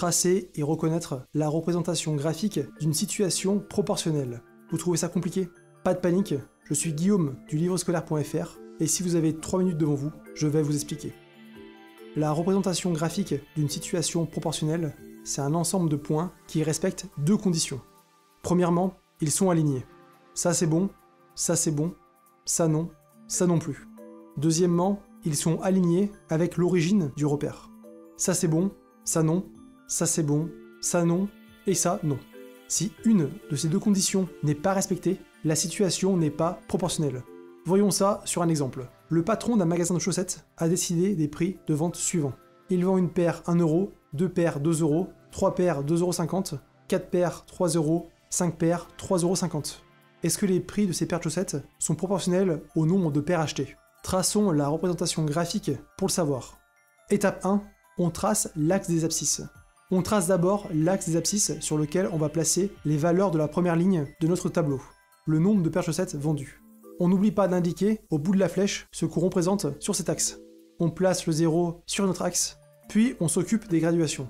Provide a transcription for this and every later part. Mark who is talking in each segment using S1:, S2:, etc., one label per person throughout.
S1: tracer et reconnaître la représentation graphique d'une situation proportionnelle. Vous trouvez ça compliqué? Pas de panique, je suis Guillaume du livrescolaire.fr et si vous avez 3 minutes devant vous, je vais vous expliquer. La représentation graphique d'une situation proportionnelle, c'est un ensemble de points qui respectent 2 conditions. Premièrement, ils sont alignés. Ça c'est bon, ça non plus. Deuxièmement, ils sont alignés avec l'origine du repère. Ça c'est bon, ça non, ça c'est bon, ça non, et ça non. Si une de ces 2 conditions n'est pas respectée, la situation n'est pas proportionnelle. Voyons ça sur un exemple. Le patron d'un magasin de chaussettes a décidé des prix de vente suivants. Il vend une paire 1 euro, 2 paires 2 euros, 3 paires 2,50 €, 4 paires 3 euros, 5 paires 3,50 €. Est-ce que les prix de ces paires de chaussettes sont proportionnels au nombre de paires achetées? Traçons la représentation graphique pour le savoir. Étape 1, on trace l'axe des abscisses. On trace d'abord l'axe des abscisses sur lequel on va placer les valeurs de la première ligne de notre tableau, le nombre de paires de chaussettes vendues. On n'oublie pas d'indiquer au bout de la flèche ce qu'on représente sur cet axe. On place le 0 sur notre axe, puis on s'occupe des graduations.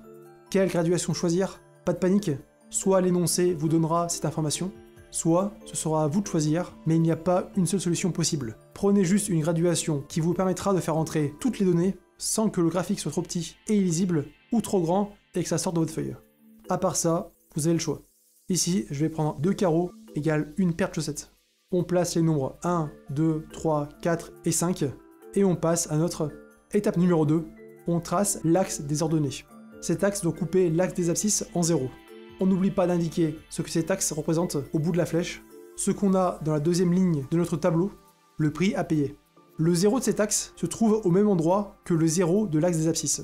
S1: Quelle graduation choisir? Pas de panique, soit l'énoncé vous donnera cette information, soit ce sera à vous de choisir, mais il n'y a pas une seule solution possible. Prenez juste une graduation qui vous permettra de faire entrer toutes les données sans que le graphique soit trop petit et illisible ou trop grand et que ça sorte de votre feuille. À part ça, vous avez le choix. Ici, je vais prendre 2 carreaux égale une paire de chaussettes. On place les nombres 1, 2, 3, 4 et 5 et on passe à notre étape numéro 2. On trace l'axe des ordonnées. Cet axe doit couper l'axe des abscisses en 0. On n'oublie pas d'indiquer ce que cet axe représente au bout de la flèche, ce qu'on a dans la deuxième ligne de notre tableau, le prix à payer. Le 0 de cet axe se trouve au même endroit que le 0 de l'axe des abscisses.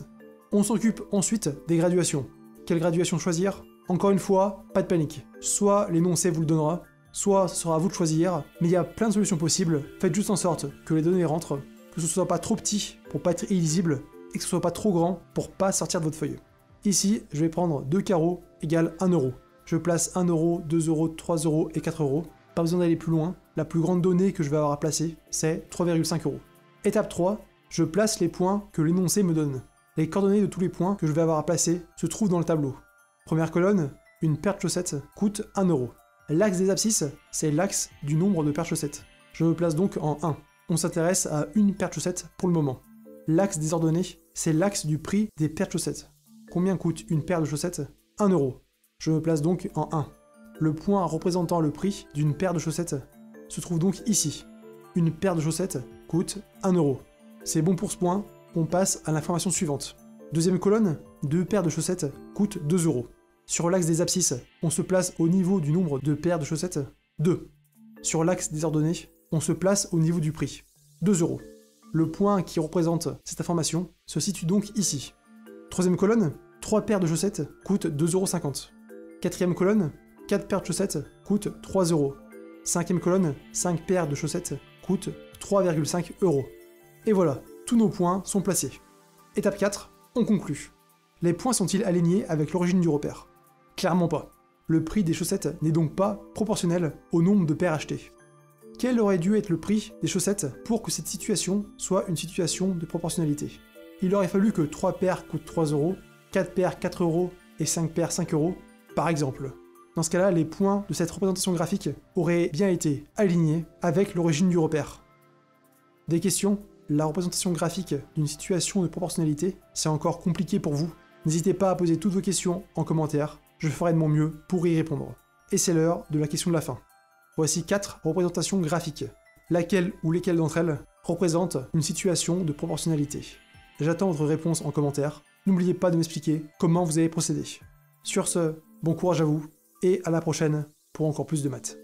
S1: On s'occupe ensuite des graduations. Quelle graduation choisir? Encore une fois, pas de panique. Soit l'énoncé vous le donnera, soit ce sera à vous de choisir, mais il y a plein de solutions possibles. Faites juste en sorte que les données rentrent, que ce soit pas trop petit pour pas être illisible, et que ce soit pas trop grand pour pas sortir de votre feuille. Ici, je vais prendre 2 carreaux égale 1 euro. Je place 1 euro, 2 euros, 3 euros et 4 euros. Pas besoin d'aller plus loin, la plus grande donnée que je vais avoir à placer, c'est 3,5 euros. Étape 3, je place les points que l'énoncé me donne. Les coordonnées de tous les points que je vais avoir à placer se trouvent dans le tableau. Première colonne, une paire de chaussettes coûte 1 euro. L'axe des abscisses, c'est l'axe du nombre de paires de chaussettes. Je me place donc en 1. On s'intéresse à une paire de chaussettes pour le moment. L'axe des ordonnées, c'est l'axe du prix des paires de chaussettes. Combien coûte une paire de chaussettes? 1 euro. Je me place donc en 1. Le point représentant le prix d'une paire de chaussettes se trouve donc ici. Une paire de chaussettes coûte 1 euro. C'est bon pour ce point, on passe à l'information suivante. Deuxième colonne, 2 paires de chaussettes coûtent 2 euros. Sur l'axe des abscisses, on se place au niveau du nombre de paires de chaussettes, 2. Sur l'axe des ordonnées, on se place au niveau du prix, 2 euros. Le point qui représente cette information se situe donc ici. Troisième colonne, 3 paires de chaussettes coûtent 2,50 euros. Quatrième colonne, 4 paires de chaussettes coûtent 3 euros. Cinquième colonne, 5 paires de chaussettes coûtent 3,5 euros. Et voilà, tous nos points sont placés. Étape 4, on conclut. Les points sont-ils alignés avec l'origine du repère? Clairement pas. Le prix des chaussettes n'est donc pas proportionnel au nombre de paires achetées. Quel aurait dû être le prix des chaussettes pour que cette situation soit une situation de proportionnalité? Il aurait fallu que 3 paires coûtent 3 euros, 4 paires 4 euros et 5 paires 5 euros, par exemple. Dans ce cas-là, les points de cette représentation graphique auraient bien été alignés avec l'origine du repère. Des questions? La représentation graphique d'une situation de proportionnalité, c'est encore compliqué pour vous? N'hésitez pas à poser toutes vos questions en commentaire, je ferai de mon mieux pour y répondre. Et c'est l'heure de la question de la fin. Voici 4 représentations graphiques. Laquelle ou lesquelles d'entre elles représentent une situation de proportionnalité? J'attends votre réponse en commentaire. N'oubliez pas de m'expliquer comment vous avez procédé. Sur ce, bon courage à vous, et à la prochaine pour encore plus de maths.